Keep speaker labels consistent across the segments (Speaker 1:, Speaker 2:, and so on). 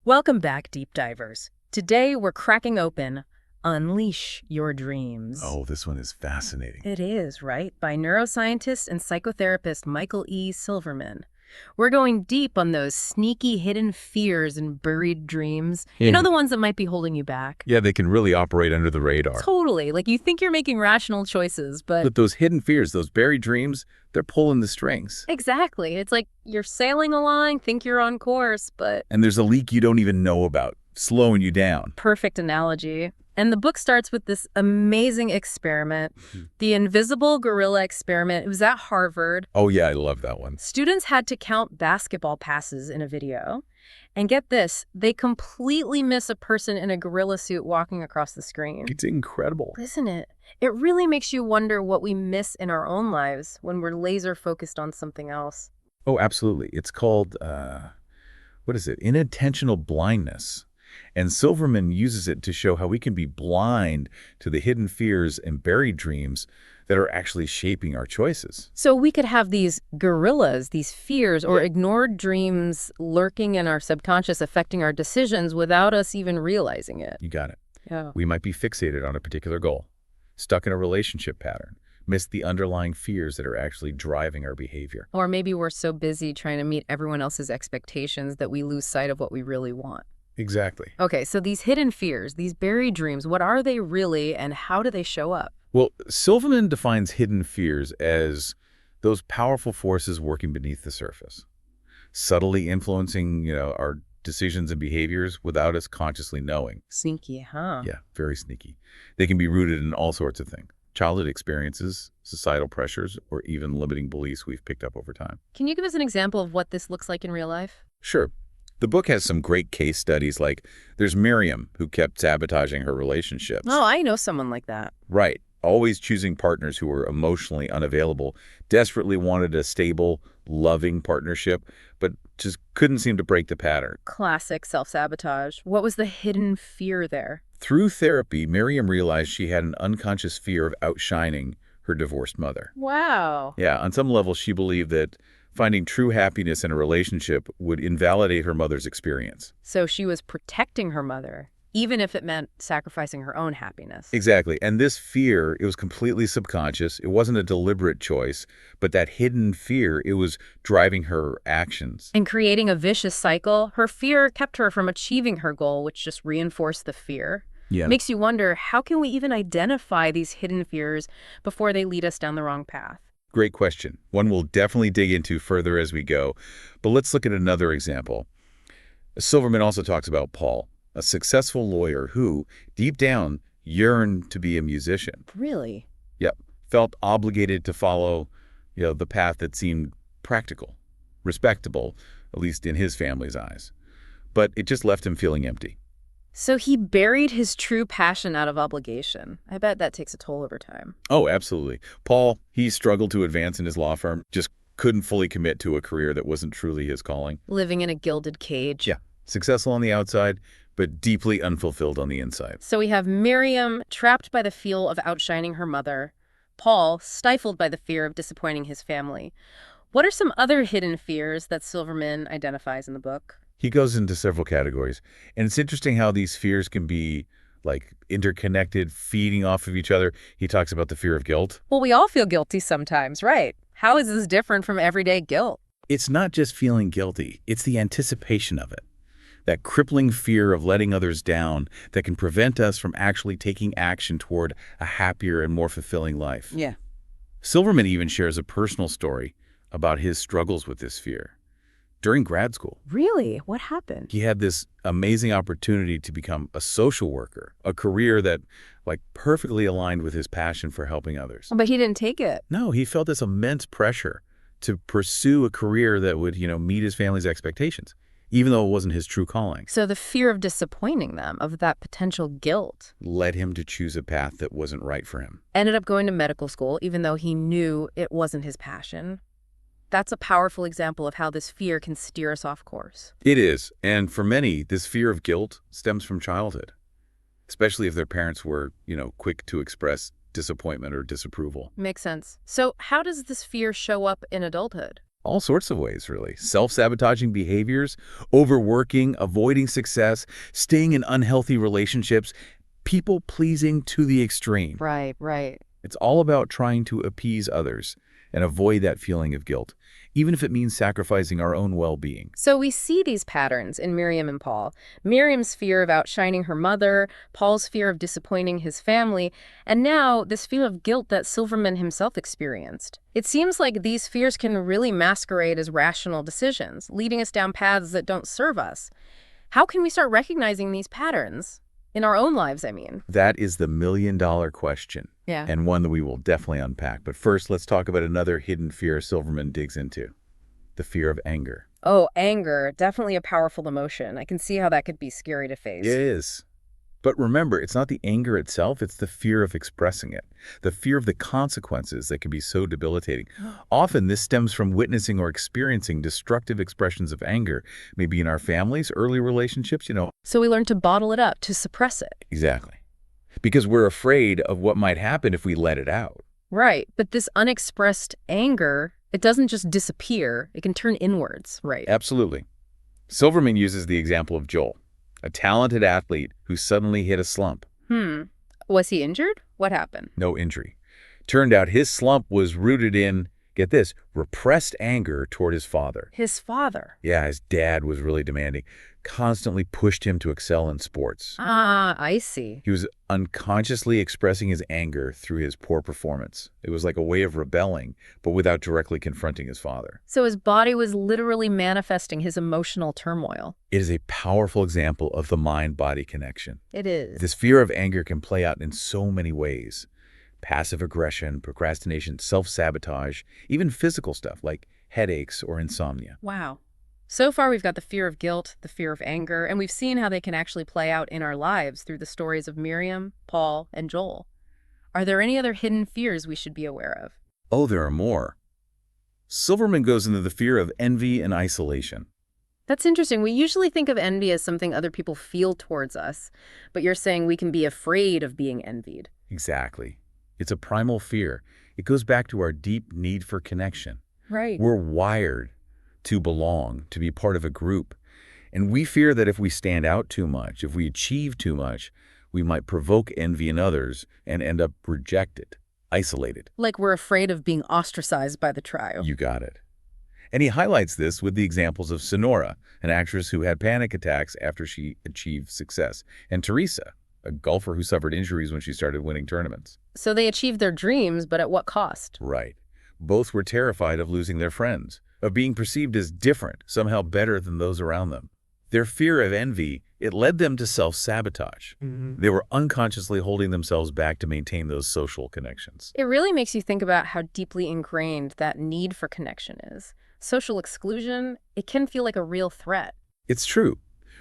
Speaker 1: Welcome back, deep divers. Today we're cracking open Unleash Your Dreams.
Speaker 2: Oh, this one is fascinating.
Speaker 1: It is, right? By neuroscientist and psychotherapist Michael E. Silverman. We're going deep on those sneaky hidden fears and buried dreams. You know, the ones that might be holding you back.
Speaker 2: Yeah, they can really operate under the radar.
Speaker 1: Totally. Like you think you're making rational choices, but...
Speaker 2: But those hidden fears, those buried dreams, they're pulling the strings.
Speaker 1: Exactly. It's like you're sailing along, think you're on course, but...
Speaker 2: And there's a leak you don't even know about, slowing you down.
Speaker 1: Perfect analogy. And the book starts with this amazing experiment, the invisible gorilla experiment. It was at Harvard.
Speaker 2: Oh, yeah, I love that one.
Speaker 1: Students had to count basketball passes in a video. And get this, they completely miss a person in a gorilla suit walking across the screen.
Speaker 2: It's incredible.
Speaker 1: Isn't it? It really makes you wonder what we miss in our own lives when we're laser focused on something else.
Speaker 2: Oh, absolutely. It's called, what is it? Inattentional blindness. And Silverman uses it to show how we can be blind to the hidden fears and buried dreams that are actually shaping our choices.
Speaker 1: So we could have these gorillas, these fears or ignored dreams lurking in our subconscious, affecting our decisions without us even realizing it.
Speaker 2: You got it.
Speaker 1: Yeah.
Speaker 2: We might be fixated on a particular goal, stuck in a relationship pattern, miss the underlying fears that are actually driving our behavior.
Speaker 1: Or maybe we're so busy trying to meet everyone else's expectations that we lose sight of what we really want.
Speaker 2: Exactly.
Speaker 1: Okay, so these hidden fears, these buried dreams, what are they really and how do they show up?
Speaker 2: Well, Silverman defines hidden fears as those powerful forces working beneath the surface, subtly influencing, our decisions and behaviors without us consciously knowing.
Speaker 1: Sneaky, huh?
Speaker 2: Yeah, very sneaky. They can be rooted in all sorts of things. Childhood experiences, societal pressures, or even limiting beliefs we've picked up over time.
Speaker 1: Can you give us an example of what this looks like in real life?
Speaker 2: Sure. The book has some great case studies, like there's Miriam, who kept sabotaging her relationships.
Speaker 1: Oh, I know someone like that.
Speaker 2: Right. Always choosing partners who were emotionally unavailable, desperately wanted a stable, loving partnership, but just couldn't seem to break the pattern.
Speaker 1: Classic self-sabotage. What was the hidden fear there?
Speaker 2: Through therapy, Miriam realized she had an unconscious fear of outshining her divorced mother.
Speaker 1: Wow.
Speaker 2: Yeah, on some level, she believed that finding true happiness in a relationship would invalidate her mother's experience.
Speaker 1: So she was protecting her mother, even if it meant sacrificing her own happiness.
Speaker 2: Exactly. And this fear, it was completely subconscious. It wasn't a deliberate choice, but that hidden fear, it was driving her actions.
Speaker 1: And creating a vicious cycle, her fear kept her from achieving her goal, which just reinforced the fear.
Speaker 2: Yeah.
Speaker 1: Makes you wonder, how can we even identify these hidden fears before they lead us down the wrong path?
Speaker 2: Great question. One we'll definitely dig into further as we go. But let's look at another example. Silverman also talks about Paul, a successful lawyer who, deep down, yearned to be a musician.
Speaker 1: Really?
Speaker 2: Yep. Felt obligated to follow, the path that seemed practical, respectable, at least in his family's eyes. But it just left him feeling empty.
Speaker 1: So he buried his true passion out of obligation. I bet that takes a toll over time.
Speaker 2: Oh, absolutely. Paul, he struggled to advance in his law firm, just couldn't fully commit to a career that wasn't truly his calling.
Speaker 1: Living in a gilded cage.
Speaker 2: Yeah. Successful on the outside, but deeply unfulfilled on the inside.
Speaker 1: So we have Miriam trapped by the fear of outshining her mother. Paul stifled by the fear of disappointing his family. What are some other hidden fears that Silverman identifies in the book?
Speaker 2: He goes into several categories, and it's interesting how these fears can be like interconnected, feeding off of each other. He talks about the fear of guilt.
Speaker 1: Well, we all feel guilty sometimes, right? How is this different from everyday guilt?
Speaker 2: It's not just feeling guilty, it's the anticipation of it. That crippling fear of letting others down that can prevent us from actually taking action toward a happier and more fulfilling life.
Speaker 1: Yeah.
Speaker 2: Silverman even shares a personal story about his struggles with this fear. During grad school,
Speaker 1: Really? What happened?
Speaker 2: he had this amazing opportunity to become a social worker, a career that perfectly aligned with his passion for helping others.
Speaker 1: But he didn't take it.
Speaker 2: No, he felt this immense pressure to pursue a career that would, meet his family's expectations, even though it wasn't his true calling.
Speaker 1: So the fear of disappointing them, of that potential guilt,
Speaker 2: Led him to choose a path that wasn't right for him.
Speaker 1: ended up going to medical school, even though he knew it wasn't his passion. That's a powerful example of how this fear can steer us off course.
Speaker 2: It is, and for many, this fear of guilt stems from childhood, especially if their parents were, quick to express disappointment or disapproval.
Speaker 1: Makes sense. So how does this fear show up in adulthood?
Speaker 2: All sorts of ways, really. Self-sabotaging behaviors, overworking, avoiding success, staying in unhealthy relationships, people-pleasing to the extreme.
Speaker 1: Right, right.
Speaker 2: It's all about trying to appease others and avoid that feeling of guilt, even if it means sacrificing our own well-being.
Speaker 1: So we see these patterns in Miriam and Paul. Miriam's fear of outshining her mother, Paul's fear of disappointing his family, and now this fear of guilt that Silverman himself experienced. It seems like these fears can really masquerade as rational decisions, leading us down paths that don't serve us. How can we start recognizing these patterns? In our own lives, I mean.
Speaker 2: That is the million-dollar question,
Speaker 1: Yeah.
Speaker 2: and one that we will definitely unpack. But first, let's talk about another hidden fear Silverman digs into, the fear of anger.
Speaker 1: Oh, anger, definitely a powerful emotion. I can see how that could be scary to face.
Speaker 2: It is. But remember, it's not the anger itself, it's the fear of expressing it, the fear of the consequences that can be so debilitating. Often, this stems from witnessing or experiencing destructive expressions of anger, maybe in our families, early relationships.
Speaker 1: So we learn to bottle it up, to suppress it.
Speaker 2: Exactly. Because we're afraid of what might happen if we let it out.
Speaker 1: Right, but this unexpressed anger, it doesn't just disappear, it can turn inwards, right?
Speaker 2: Absolutely. Silverman uses the example of Joel, a talented athlete who suddenly hit a slump.
Speaker 1: Was he injured? What happened?
Speaker 2: No injury. Turned out his slump was rooted in, get this, repressed anger toward his father.
Speaker 1: His father.
Speaker 2: Yeah, his dad was really demanding, constantly pushed him to excel in sports.
Speaker 1: Ah, I see.
Speaker 2: He was unconsciously expressing his anger through his poor performance. It was like a way of rebelling, but without directly confronting his father.
Speaker 1: So his body was literally manifesting his emotional turmoil.
Speaker 2: It is a powerful example of the mind-body connection.
Speaker 1: It is.
Speaker 2: This fear of anger can play out in so many ways. Passive aggression, procrastination, self-sabotage, even physical stuff like headaches or insomnia.
Speaker 1: Wow. So far, we've got the fear of guilt, the fear of anger, and we've seen how they can actually play out in our lives through the stories of Miriam, Paul, and Joel. Are there any other hidden fears we should be aware of?
Speaker 2: Oh, there are more. Silverman goes into the fear of envy and isolation.
Speaker 1: That's interesting. We usually think of envy as something other people feel towards us, but you're saying we can be afraid of being envied.
Speaker 2: Exactly. It's a primal fear. It goes back to our deep need for connection.
Speaker 1: Right.
Speaker 2: We're wired to belong, to be part of a group. And we fear that if we stand out too much, if we achieve too much, we might provoke envy in others and end up rejected, isolated.
Speaker 1: Like we're afraid of being ostracized by the tribe.
Speaker 2: You got it. And he highlights this with the examples of Sonora, an actress who had panic attacks after she achieved success, and Teresa, a golfer who suffered injuries when she started winning tournaments.
Speaker 1: So they achieved their dreams, but at what cost?
Speaker 2: Right. Both were terrified of losing their friends, of being perceived as different, somehow better than those around them. Their fear of envy, it led them to self-sabotage. They were unconsciously holding themselves back to maintain those social connections.
Speaker 1: It really makes you think about how deeply ingrained that need for connection is. Social exclusion, it can feel like a real threat.
Speaker 2: It's true.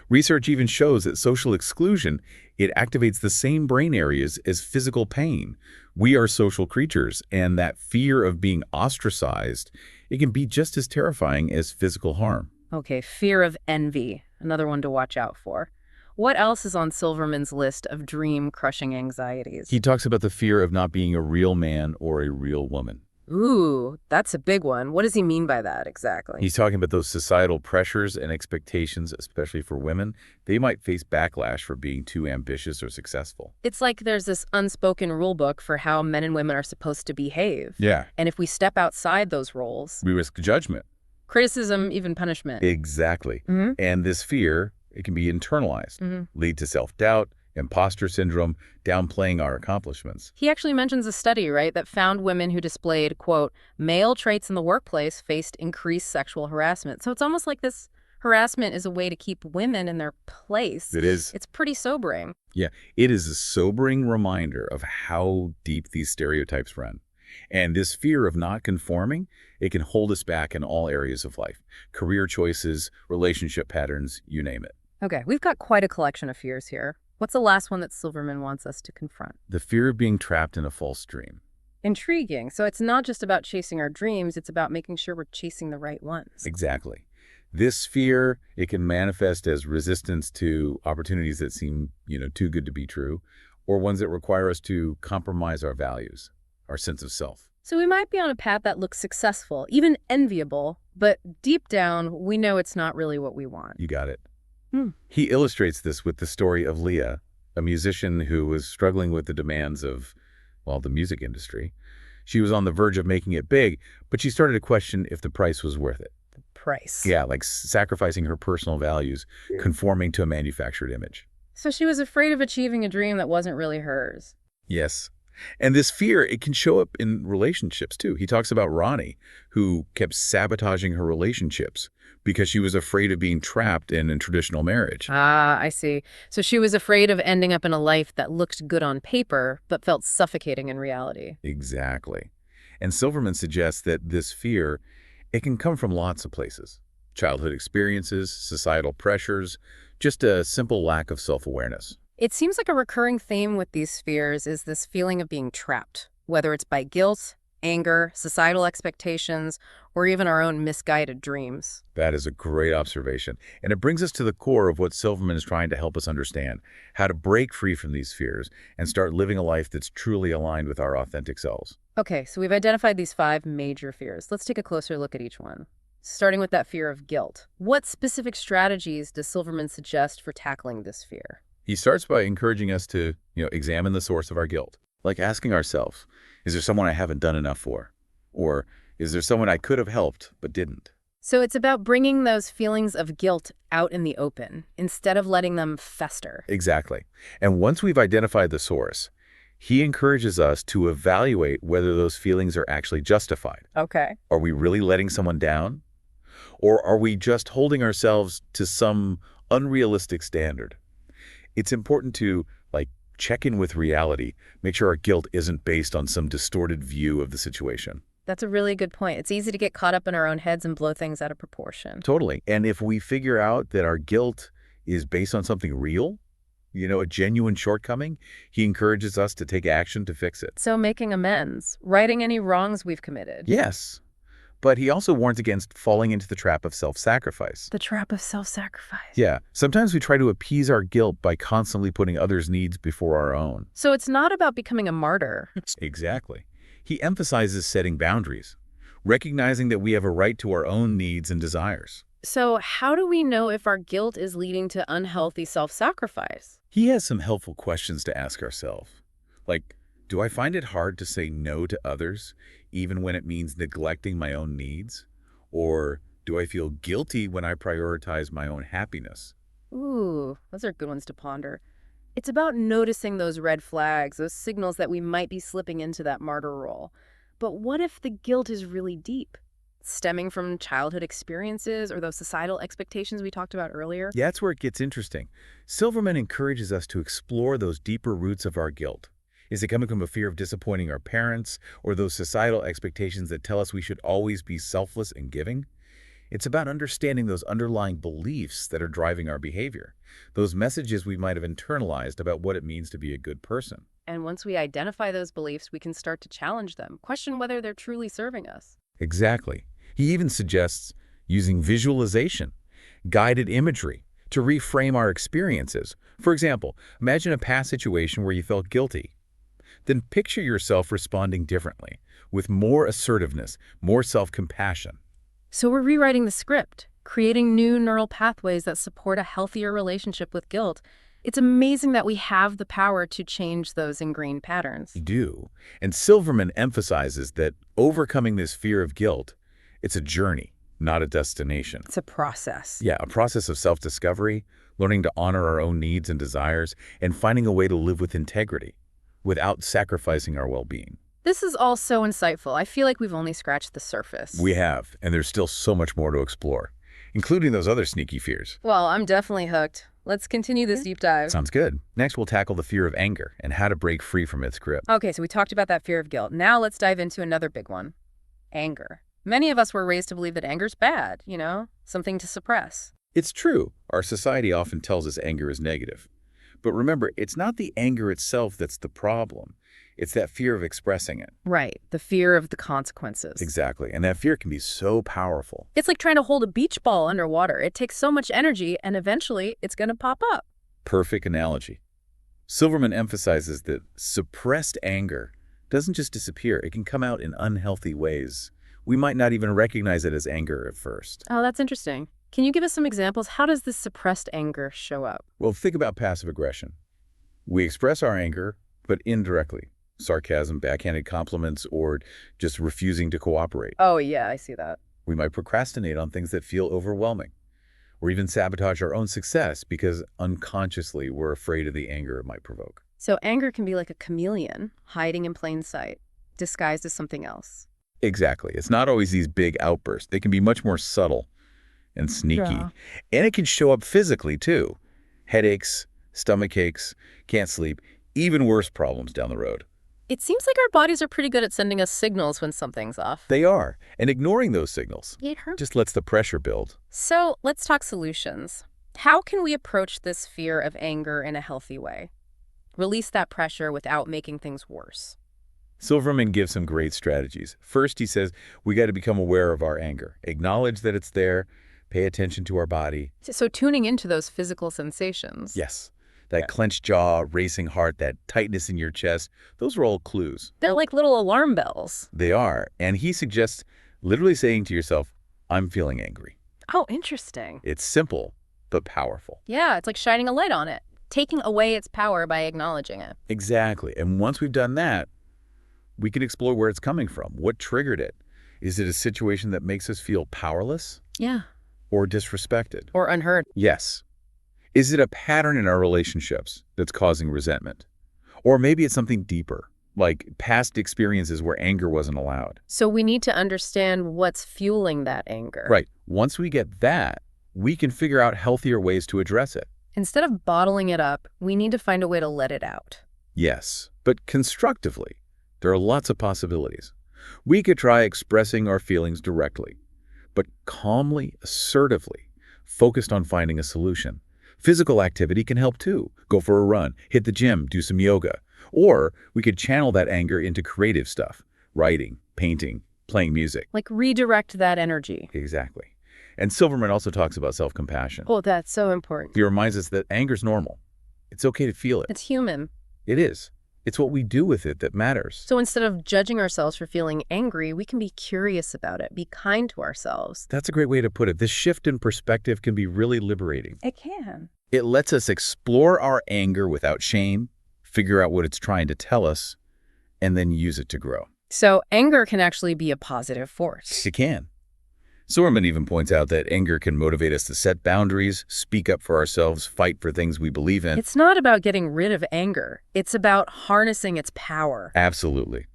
Speaker 2: Research even shows that social exclusion, it activates the same brain areas as physical pain. We are social creatures, and that fear of being ostracized, it can be just as terrifying as physical harm.
Speaker 1: Okay, fear of envy, another one to watch out for. What else is on Silverman's list of dream-crushing anxieties?
Speaker 2: He talks about the fear of not being a real man or a real woman.
Speaker 1: Ooh, that's a big one. What does he mean by that exactly?
Speaker 2: He's talking about those societal pressures and expectations, especially for women. They might face backlash for being too ambitious or successful.
Speaker 1: It's like there's this unspoken rule book for how men and women are supposed to behave.
Speaker 2: Yeah.
Speaker 1: And if we step outside those roles,
Speaker 2: We risk judgment.
Speaker 1: criticism, even punishment.
Speaker 2: Exactly.
Speaker 1: Mhm.
Speaker 2: And this fear, it can be internalized, lead to self-doubt, imposter syndrome, downplaying our accomplishments.
Speaker 1: He actually mentions a study, right, that found women who displayed, quote, male traits in the workplace faced increased sexual harassment. So it's almost like this harassment is a way to keep women in their place.
Speaker 2: It is.
Speaker 1: It's pretty sobering.
Speaker 2: Yeah, it is a sobering reminder of how deep these stereotypes run. And this fear of not conforming, it can hold us back in all areas of life. Career choices, relationship patterns, you name it.
Speaker 1: Okay, we've got quite a collection of fears here. What's the last one that Silverman wants us to confront?
Speaker 2: The fear of being trapped in a false dream.
Speaker 1: Intriguing. So it's not just about chasing our dreams, it's about making sure we're chasing the right ones.
Speaker 2: Exactly. This fear, it can manifest as resistance to opportunities that seem, too good to be true, or ones that require us to compromise our values, our sense of self.
Speaker 1: So we might be on a path that looks successful, even enviable, but deep down, we know it's not really what we want.
Speaker 2: You got it.
Speaker 1: Hmm.
Speaker 2: He illustrates this with the story of Leah, a musician who was struggling with the demands of, well, the music industry. She was on the verge of making it big, but she started to question if the price was worth it.
Speaker 1: Price.
Speaker 2: Yeah, like sacrificing her personal values, conforming to a manufactured image.
Speaker 1: So she was afraid of achieving a dream that wasn't really hers.
Speaker 2: Yes. And this fear, it can show up in relationships too. He talks about Ronnie, who kept sabotaging her relationships because she was afraid of being trapped in a traditional marriage.
Speaker 1: Ah, I see. So she was afraid of ending up in a life that looked good on paper, but felt suffocating in reality.
Speaker 2: Exactly. And Silverman suggests that this fear, it can come from lots of places. Childhood experiences, societal pressures, just a simple lack of self-awareness.
Speaker 1: It seems like a recurring theme with these fears is this feeling of being trapped, whether it's by guilt, anger, societal expectations, or even our own misguided dreams.
Speaker 2: That is a great observation. And it brings us to the core of what Silverman is trying to help us understand, how to break free from these fears and start living a life that's truly aligned with our authentic selves.
Speaker 1: Okay, so we've identified these 5 major fears. Let's take a closer look at each one. Starting with that fear of guilt. What specific strategies does Silverman suggest for tackling this fear?
Speaker 2: He starts by encouraging us to, examine the source of our guilt, like asking ourselves, is there someone I haven't done enough for? Or is there someone I could have helped but didn't?
Speaker 1: So it's about bringing those feelings of guilt out in the open, instead of letting them fester.
Speaker 2: Exactly. And once we've identified the source, he encourages us to evaluate whether those feelings are actually justified.
Speaker 1: Okay.
Speaker 2: Are we really letting someone down? Or are we just holding ourselves to some unrealistic standard? It's important to, check in with reality, make sure our guilt isn't based on some distorted view of the situation.
Speaker 1: That's a really good point. It's easy to get caught up in our own heads and blow things out of proportion.
Speaker 2: Totally. And if we figure out that our guilt is based on something real, a genuine shortcoming, he encourages us to take action to fix it.
Speaker 1: So making amends, righting any wrongs we've committed.
Speaker 2: Yes. But he also warns against falling into the trap of self-sacrifice.
Speaker 1: The trap of self-sacrifice.
Speaker 2: Yeah. Sometimes we try to appease our guilt by constantly putting others' needs before our own.
Speaker 1: So it's not about becoming a martyr.
Speaker 2: Exactly. He emphasizes setting boundaries, recognizing that we have a right to our own needs and desires.
Speaker 1: So how do we know if our guilt is leading to unhealthy self-sacrifice?
Speaker 2: He has some helpful questions to ask ourselves. Like, do I find it hard to say no to others, even when it means neglecting my own needs? Or do I feel guilty when I prioritize my own happiness?
Speaker 1: Ooh, those are good ones to ponder. It's about noticing those red flags, those signals that we might be slipping into that martyr role. But what if the guilt is really deep, stemming from childhood experiences or those societal expectations we talked about earlier?
Speaker 2: Yeah, that's where it gets interesting. Silverman encourages us to explore those deeper roots of our guilt. Is it coming from a fear of disappointing our parents or those societal expectations that tell us we should always be selfless and giving? It's about understanding those underlying beliefs that are driving our behavior, those messages we might have internalized about what it means to be a good person.
Speaker 1: And once we identify those beliefs, we can start to challenge them, question whether they're truly serving us.
Speaker 2: Exactly. He even suggests using visualization, guided imagery, to reframe our experiences. For example, imagine a past situation where you felt guilty. Then picture yourself responding differently, with more assertiveness, more self-compassion.
Speaker 1: So we're rewriting the script, creating new neural pathways that support a healthier relationship with guilt. It's amazing that we have the power to change those ingrained patterns.
Speaker 2: We do. And Silverman emphasizes that overcoming this fear of guilt, it's a journey, not a destination.
Speaker 1: It's a process.
Speaker 2: Yeah, a process of self-discovery, learning to honor our own needs and desires, and finding a way to live with integrity without sacrificing our well-being.
Speaker 1: This is all so insightful. I feel like we've only scratched the surface.
Speaker 2: We have, and there's still so much more to explore, including those other sneaky fears.
Speaker 1: Well, I'm definitely hooked. Let's continue this deep dive.
Speaker 2: Sounds good. Next, we'll tackle the fear of anger and how to break free from its grip.
Speaker 1: Okay, so we talked about that fear of guilt. Now let's dive into another big one, anger. Many of us were raised to believe that anger's bad, something to suppress.
Speaker 2: It's true. Our society often tells us anger is negative. But remember, it's not the anger itself that's the problem. It's that fear of expressing it.
Speaker 1: Right, the fear of the consequences.
Speaker 2: Exactly. And that fear can be so powerful.
Speaker 1: It's like trying to hold a beach ball underwater. It takes so much energy, and eventually it's going to pop up.
Speaker 2: Perfect analogy. Silverman emphasizes that suppressed anger doesn't just disappear. It can come out in unhealthy ways. We might not even recognize it as anger at first.
Speaker 1: Oh, that's interesting. Can you give us some examples? How does this suppressed anger show up?
Speaker 2: Well, think about passive aggression. We express our anger, but indirectly. Sarcasm, backhanded compliments, or just refusing to cooperate.
Speaker 1: Oh, yeah, I see that.
Speaker 2: We might procrastinate on things that feel overwhelming, or even sabotage our own success because unconsciously we're afraid of the anger it might provoke.
Speaker 1: So anger can be like a chameleon, hiding in plain sight, disguised as something else.
Speaker 2: Exactly. It's not always these big outbursts. They can be much more subtle and sneaky.
Speaker 1: Yeah.
Speaker 2: And it can show up physically, too. Headaches, stomach aches, can't sleep, even worse problems down the road.
Speaker 1: It seems like our bodies are pretty good at sending us signals when something's off.
Speaker 2: They are. And ignoring those signals
Speaker 1: It hurts.
Speaker 2: just lets the pressure build.
Speaker 1: So let's talk solutions. How can we approach this fear of anger in a healthy way? Release that pressure without making things worse.
Speaker 2: Silverman gives some great strategies. First, he says, we got to become aware of our anger. Acknowledge that it's there. Pay attention to our body.
Speaker 1: So tuning into those physical sensations.
Speaker 2: Yes. That clenched jaw, racing heart, that tightness in your chest, those are all clues.
Speaker 1: They're like little alarm bells.
Speaker 2: They are. And he suggests literally saying to yourself, I'm feeling angry.
Speaker 1: Oh, interesting.
Speaker 2: It's simple, but powerful.
Speaker 1: Yeah, it's like shining a light on it, taking away its power by acknowledging it.
Speaker 2: Exactly. And once we've done that, we can explore where it's coming from. What triggered it? Is it a situation that makes us feel powerless
Speaker 1: Yeah.
Speaker 2: or disrespected?
Speaker 1: Or unheard.
Speaker 2: Yes. Is it a pattern in our relationships that's causing resentment? Or maybe it's something deeper, like past experiences where anger wasn't allowed.
Speaker 1: So we need to understand what's fueling that anger.
Speaker 2: Right. Once we get that, we can figure out healthier ways to address it.
Speaker 1: Instead of bottling it up, we need to find a way to let it out.
Speaker 2: Yes, but constructively. There are lots of possibilities. We could try expressing our feelings directly, but calmly, assertively, focused on finding a solution. Physical activity can help too. Go for a run, hit the gym, do some yoga. Or we could channel that anger into creative stuff, writing, painting, playing music.
Speaker 1: Like redirect that energy.
Speaker 2: Exactly. And Silverman also talks about self-compassion.
Speaker 1: Oh, that's so important.
Speaker 2: He reminds us that anger's normal. It's okay to feel it.
Speaker 1: It's human.
Speaker 2: It is. It's what we do with it that matters.
Speaker 1: So instead of judging ourselves for feeling angry, we can be curious about it, be kind to ourselves.
Speaker 2: That's a great way to put it. This shift in perspective can be really liberating.
Speaker 1: It can.
Speaker 2: It lets us explore our anger without shame, figure out what it's trying to tell us, and then use it to grow.
Speaker 1: So anger can actually be a positive force.
Speaker 2: It can. Silverman even points out that anger can motivate us to set boundaries, speak up for ourselves, fight for things we believe in.
Speaker 1: It's not about getting rid of anger. It's about harnessing its power.
Speaker 2: Absolutely.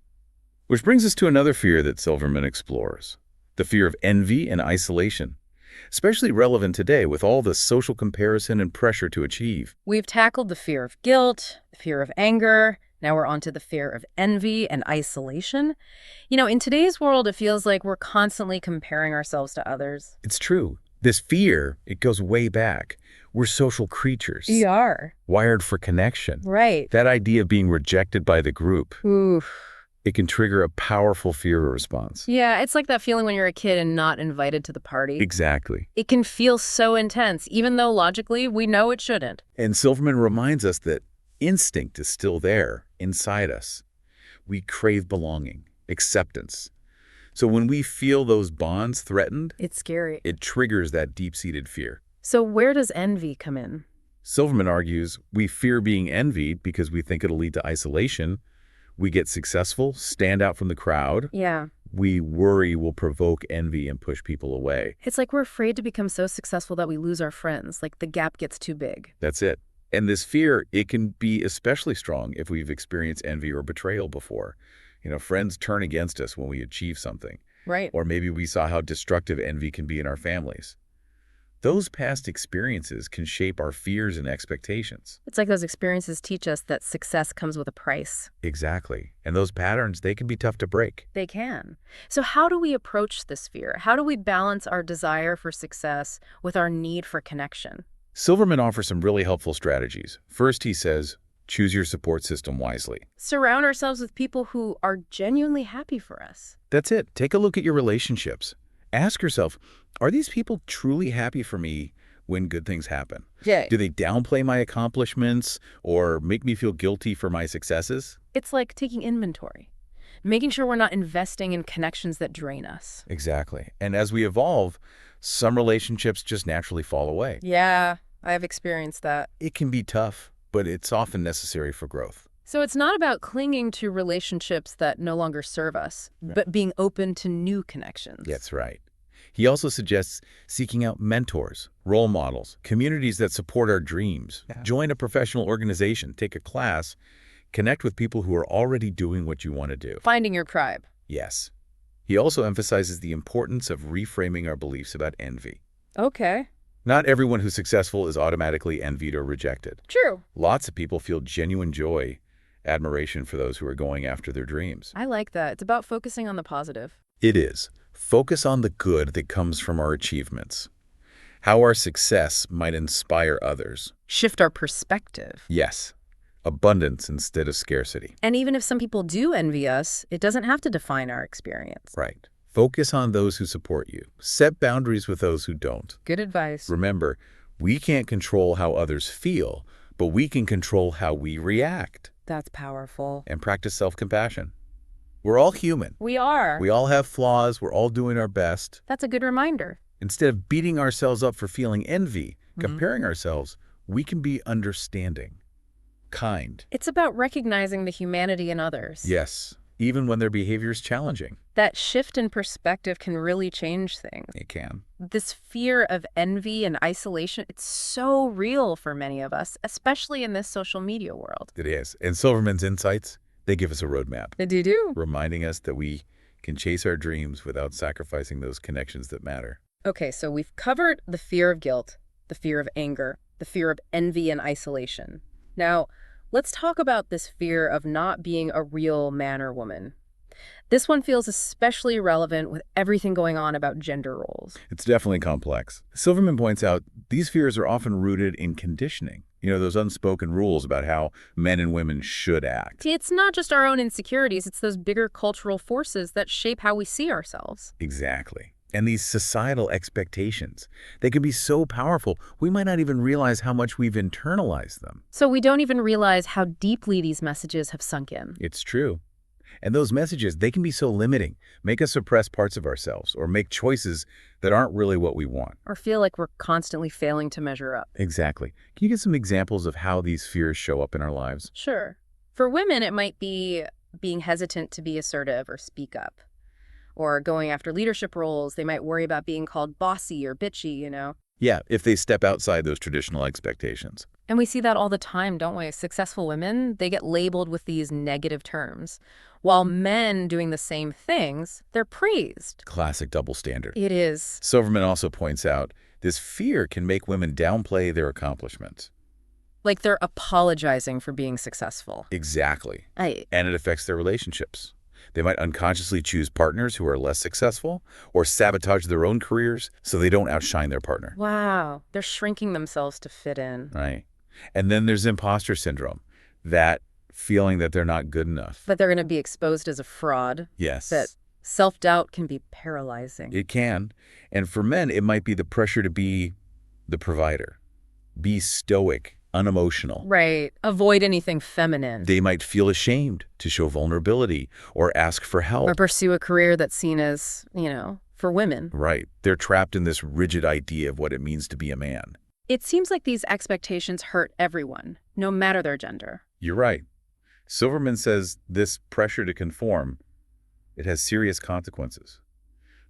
Speaker 2: Which brings us to another fear that Silverman explores, the fear of envy and isolation, especially relevant today with all the social comparison and pressure to achieve.
Speaker 1: We've tackled the fear of guilt, the fear of anger. Now we're onto the fear of envy and isolation. You know, in today's world, it feels like we're constantly comparing ourselves to others.
Speaker 2: It's true. This fear, it goes way back. We're social creatures.
Speaker 1: We are.
Speaker 2: Wired for connection.
Speaker 1: Right.
Speaker 2: That idea of being rejected by the group,
Speaker 1: Oof.
Speaker 2: it can trigger a powerful fear response.
Speaker 1: Yeah, it's like that feeling when you're a kid and not invited to the party.
Speaker 2: Exactly.
Speaker 1: It can feel so intense, even though logically we know it shouldn't.
Speaker 2: And Silverman reminds us that instinct is still there inside us. We crave belonging, acceptance. So when we feel those bonds threatened,
Speaker 1: It's scary.
Speaker 2: it triggers that deep-seated fear.
Speaker 1: So where does envy come in?
Speaker 2: Silverman argues we fear being envied because we think it'll lead to isolation. We get successful, stand out from the crowd.
Speaker 1: Yeah.
Speaker 2: We worry will provoke envy and push people away.
Speaker 1: It's like we're afraid to become so successful that we lose our friends, like the gap gets too big.
Speaker 2: That's it. And this fear, it can be especially strong if we've experienced envy or betrayal before. You know, friends turn against us when we achieve something.
Speaker 1: Right.
Speaker 2: Or maybe we saw how destructive envy can be in our families. Those past experiences can shape our fears and expectations.
Speaker 1: It's like those experiences teach us that success comes with a price.
Speaker 2: Exactly. And those patterns, they can be tough to break.
Speaker 1: They can. So how do we approach this fear? How do we balance our desire for success with our need for connection?
Speaker 2: Silverman offers some really helpful strategies. First, he says, choose your support system wisely.
Speaker 1: Surround ourselves with people who are genuinely happy for us.
Speaker 2: That's it. Take a look at your relationships. Ask yourself, are these people truly happy for me when good things happen?
Speaker 1: Yeah.
Speaker 2: Do they downplay my accomplishments or make me feel guilty for my successes?
Speaker 1: It's like taking inventory. Making sure we're not investing in connections that drain us.
Speaker 2: Exactly. And as we evolve, some relationships just naturally fall away.
Speaker 1: Yeah, I have experienced that.
Speaker 2: It can be tough, but it's often necessary for growth.
Speaker 1: So it's not about clinging to relationships that no longer serve us,
Speaker 2: Right.
Speaker 1: but being open to new connections.
Speaker 2: That's right. He also suggests seeking out mentors, role models, communities that support our dreams.
Speaker 1: Yeah.
Speaker 2: Join a professional organization, take a class, connect with people who are already doing what you want to do.
Speaker 1: Finding your tribe.
Speaker 2: Yes. He also emphasizes the importance of reframing our beliefs about envy.
Speaker 1: Okay.
Speaker 2: Not everyone who's successful is automatically envied or rejected.
Speaker 1: True.
Speaker 2: Lots of people feel genuine joy, admiration for those who are going after their dreams.
Speaker 1: I like that. It's about focusing on the positive.
Speaker 2: It is. Focus on the good that comes from our achievements. How our success might inspire others.
Speaker 1: Shift our perspective.
Speaker 2: Yes. Abundance instead of scarcity.
Speaker 1: And even if some people do envy us, it doesn't have to define our experience.
Speaker 2: Right. Focus on those who support you. Set boundaries with those who don't.
Speaker 1: Good advice.
Speaker 2: Remember, we can't control how others feel, but we can control how we react.
Speaker 1: That's powerful.
Speaker 2: And practice self-compassion. We're all human.
Speaker 1: We are.
Speaker 2: We all have flaws. We're all doing our best.
Speaker 1: That's a good reminder.
Speaker 2: Instead of beating ourselves up for feeling envy, comparing ourselves, we can be understanding, kind.
Speaker 1: It's about recognizing the humanity in others.
Speaker 2: Yes, even when their behavior is challenging.
Speaker 1: That shift in perspective can really change things.
Speaker 2: It can.
Speaker 1: This fear of envy and isolation, it's so real for many of us, especially in this social media world.
Speaker 2: It is. And Silverman's insights, they give us a roadmap,
Speaker 1: They do.
Speaker 2: reminding us that we can chase our dreams without sacrificing those connections that matter.
Speaker 1: Okay, so we've covered the fear of guilt, the fear of anger, the fear of envy and isolation. Now, let's talk about this fear of not being a real man or woman. This one feels especially relevant with everything going on about gender roles.
Speaker 2: It's definitely complex. Silverman points out these fears are often rooted in conditioning. Those unspoken rules about how men and women should act.
Speaker 1: It's not just our own insecurities, it's those bigger cultural forces that shape how we see ourselves.
Speaker 2: Exactly. And these societal expectations, they can be so powerful, we might not even realize how much we've internalized them.
Speaker 1: So we don't even realize how deeply these messages have sunk in.
Speaker 2: It's true. And those messages, they can be so limiting, make us suppress parts of ourselves or make choices that aren't really what we want.
Speaker 1: Or feel like we're constantly failing to measure up.
Speaker 2: Exactly. Can you give some examples of how these fears show up in our lives?
Speaker 1: Sure. For women, it might be being hesitant to be assertive or speak up. Or going after leadership roles, they might worry about being called bossy or bitchy.
Speaker 2: Yeah, if they step outside those traditional expectations.
Speaker 1: And we see that all the time, don't we? Successful women, they get labeled with these negative terms. While men doing the same things, they're praised.
Speaker 2: Classic double standard.
Speaker 1: It is.
Speaker 2: Silverman also points out this fear can make women downplay their accomplishments.
Speaker 1: Like they're apologizing for being successful.
Speaker 2: Exactly.
Speaker 1: I
Speaker 2: And it affects their relationships. They might unconsciously choose partners who are less successful or sabotage their own careers so they don't outshine their partner.
Speaker 1: Wow. They're shrinking themselves to fit in.
Speaker 2: Right. And then there's imposter syndrome, that feeling that they're not good enough.
Speaker 1: But they're going to be exposed as a fraud.
Speaker 2: Yes.
Speaker 1: That self-doubt can be paralyzing.
Speaker 2: It can. And for men, it might be the pressure to be the provider, be stoic, unemotional.
Speaker 1: Right. Avoid anything feminine.
Speaker 2: They might feel ashamed to show vulnerability or ask for help.
Speaker 1: Or pursue a career that's seen as, for women.
Speaker 2: Right. They're trapped in this rigid idea of what it means to be a man.
Speaker 1: It seems like these expectations hurt everyone, no matter their gender.
Speaker 2: You're right. Silverman says this pressure to conform, it has serious consequences.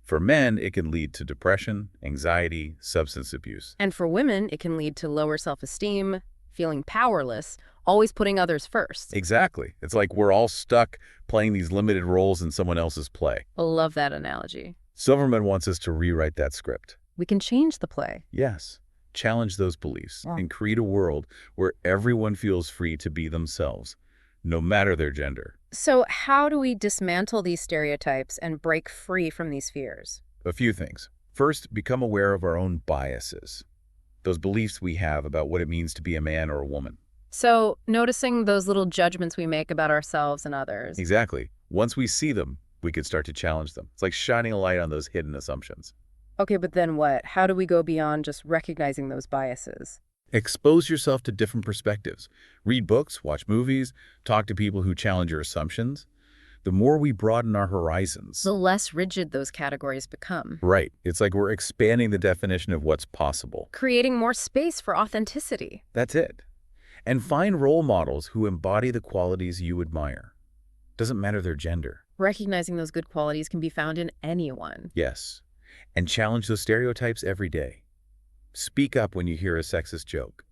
Speaker 2: For men, it can lead to depression, anxiety, substance abuse.
Speaker 1: And for women, it can lead to lower self-esteem, feeling powerless, always putting others first.
Speaker 2: Exactly. It's like we're all stuck playing these limited roles in someone else's play.
Speaker 1: I love that analogy.
Speaker 2: Silverman wants us to rewrite that script.
Speaker 1: We can change the play.
Speaker 2: Yes. Challenge those beliefs and create a world where everyone feels free to be themselves, no matter their gender.
Speaker 1: So how do we dismantle these stereotypes and break free from these fears?
Speaker 2: A few things. First, become aware of our own biases, those beliefs we have about what it means to be a man or a woman.
Speaker 1: So noticing those little judgments we make about ourselves and others.
Speaker 2: Exactly. Once we see them, we can start to challenge them. It's like shining a light on those hidden assumptions.
Speaker 1: Okay, but then what? How do we go beyond just recognizing those biases?
Speaker 2: Expose yourself to different perspectives. Read books, watch movies, talk to people who challenge your assumptions. The more we broaden our horizons.
Speaker 1: The less rigid those categories become.
Speaker 2: Right. It's like we're expanding the definition of what's possible.
Speaker 1: Creating more space for authenticity.
Speaker 2: That's it. And find role models who embody the qualities you admire. Doesn't matter their gender.
Speaker 1: Recognizing those good qualities can be found in anyone.
Speaker 2: Yes. And challenge those stereotypes every day. Speak up when you hear a sexist joke.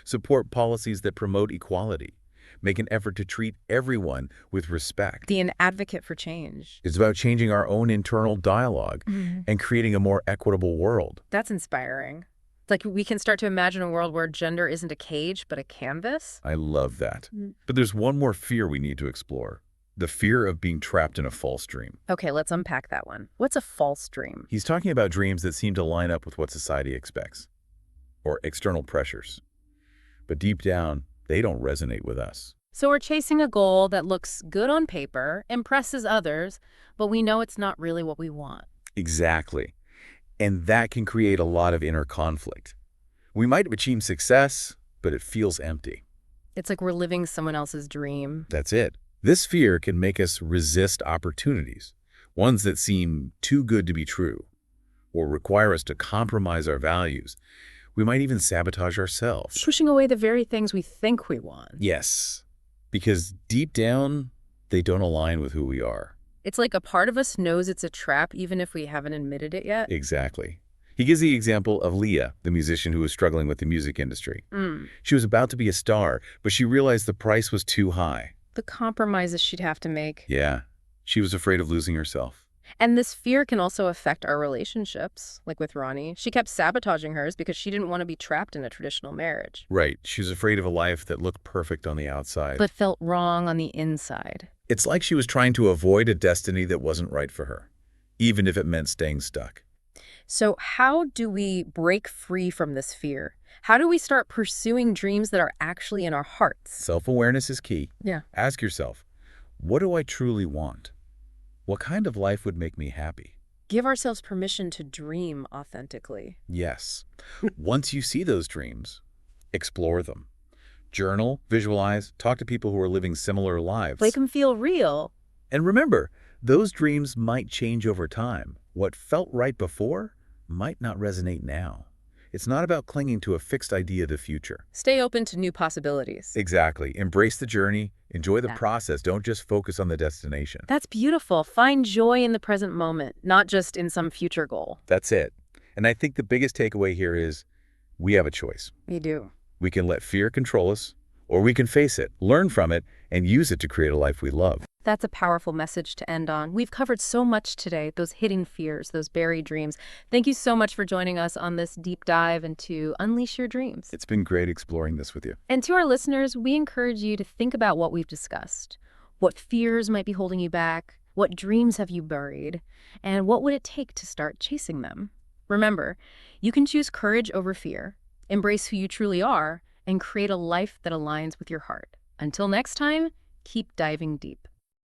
Speaker 2: Support policies that promote equality. Make an effort to treat everyone with respect.
Speaker 1: Be an advocate for change.
Speaker 2: It's about changing our own internal dialogue and creating a more equitable world.
Speaker 1: That's inspiring. Like we can start to imagine a world where gender isn't a cage, but a canvas.
Speaker 2: I love that. But there's one more fear we need to explore. The fear of being trapped in a false dream.
Speaker 1: Okay, let's unpack that one. What's a false dream?
Speaker 2: He's talking about dreams that seem to line up with what society expects, or external pressures. But deep down, they don't resonate with us.
Speaker 1: So we're chasing a goal that looks good on paper, impresses others, but we know it's not really what we want.
Speaker 2: Exactly. And that can create a lot of inner conflict. We might have achieved success, but it feels empty.
Speaker 1: It's like we're living someone else's dream.
Speaker 2: That's it. This fear can make us resist opportunities, ones that seem too good to be true, or require us to compromise our values. We might even sabotage ourselves.
Speaker 1: Pushing away the very things we think we want.
Speaker 2: Yes, because deep down, they don't align with who we are.
Speaker 1: It's like a part of us knows it's a trap even if we haven't admitted it yet.
Speaker 2: Exactly. He gives the example of Leah, the musician who was struggling with the music industry. She was about to be a star, but she realized the price was too high.
Speaker 1: The compromises she'd have to make.
Speaker 2: Yeah, she was afraid of losing herself.
Speaker 1: And this fear can also affect our relationships, like with Ronnie. She kept sabotaging hers because she didn't want to be trapped in a traditional marriage.
Speaker 2: Right, she was afraid of a life that looked perfect on the outside.
Speaker 1: But felt wrong on the inside.
Speaker 2: It's like she was trying to avoid a destiny that wasn't right for her, even if it meant staying stuck.
Speaker 1: So how do we break free from this fear? How do we start pursuing dreams that are actually in our hearts?
Speaker 2: Self-awareness is key.
Speaker 1: Yeah.
Speaker 2: Ask yourself, what do I truly want? What kind of life would make me happy?
Speaker 1: Give ourselves permission to dream authentically.
Speaker 2: Yes. Once you see those dreams, explore them. Journal, visualize, talk to people who are living similar lives.
Speaker 1: Make them feel real.
Speaker 2: And remember, those dreams might change over time. What felt right before might not resonate now. It's not about clinging to a fixed idea of the future.
Speaker 1: Stay open to new possibilities.
Speaker 2: Exactly. Embrace the journey. Enjoy the process. Don't just focus on the destination.
Speaker 1: That's beautiful. Find joy in the present moment, not just in some future goal.
Speaker 2: That's it. And I think the biggest takeaway here is we have a choice.
Speaker 1: We do.
Speaker 2: We can let fear control us, or we can face it, learn from it, and use it to create a life we love.
Speaker 1: That's a powerful message to end on. We've covered so much today, those hidden fears, those buried dreams. Thank you so much for joining us on this deep dive into Unleash Your Dreams.
Speaker 2: It's been great exploring this with you.
Speaker 1: And to our listeners, we encourage you to think about what we've discussed. What fears might be holding you back? What dreams have you buried? And what would it take to start chasing them? Remember, you can choose courage over fear, embrace who you truly are, and create a life that aligns with your heart. Until next time, keep diving deep.